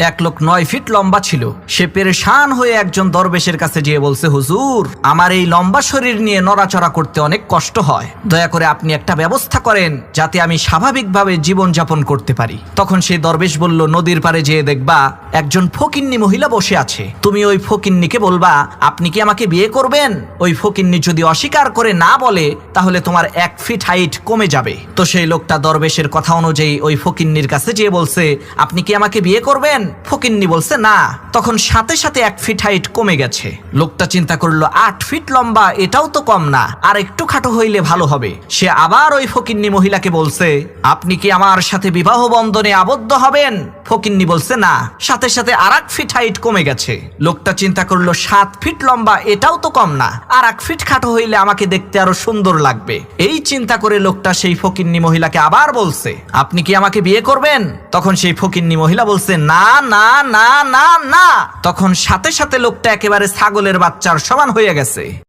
এক লোক 9 ফিট লম্বা ছিল। সে পেরেশান হয়ে একজন দরবেশের কাছে গিয়ে বলছে, হুজুর, আমার এই লম্বা শরীর নিয়ে নড়াচড়া করতে অনেক কষ্ট হয়, দয়া করে আপনি একটা ব্যবস্থা করেন যাতে আমি স্বাভাবিকভাবে জীবন যাপন করতে পারি। তখন সেই দরবেশ বলল, নদীর পাড়ে যেয়ে দেখবা একজন ফকিন্নি মহিলা বসে আছে, তুমি ওই ফকিন্নিকে বলবা আপনি কি আমাকে বিয়ে করবেন। ওই ফকিন্নি যদি অস্বীকার করে না বলে তাহলে তোমার 1 ফিট হাইট কমে যাবে। তো সেই লোকটা দরবেশের কথা অনুযায়ী ওই ফকিন্নির কাছে যেয়ে বলছে, আপনি কি আমাকে বিয়ে করবেন। ফকিন্নি বলছে না। তখন সাথে সাথে 1 ফিট হাইট কমে গেছে। লোকটা চিন্তা করলো, 8 ফিট লম্বা, এটাও তো কম না, আর একটু খাটো হইলে ভালো হবে। সে আবার ওই ফকিন্নি মহিলাকে বলছে, আপনি কি আমার সাথে বিবাহ বন্ধনে আবদ্ধ হবেন। ফকিন্নি বলছে না। সাথে সাথে আর 1 ফিট হাইট কমে গেছে। লোকটা চিন্তা করলো, 7 ফিট লম্বা, এটাও তো কম না, আর 1 ফিট খাটো হইলে আমাকে দেখতে আরো সুন্দর লাগবে। এই চিন্তা করে লোকটা সেই ফকিন্নি মহিলাকে আবার বলছে, আপনি কি আমাকে বিয়ে করবেন। তখন সেই ফকিন্নি মহিলা বলছে, না না না না না। তখন সাথে সাথে লোকটা একেবারে ছাগলের বাচ্চার সমান হয়ে গেছে।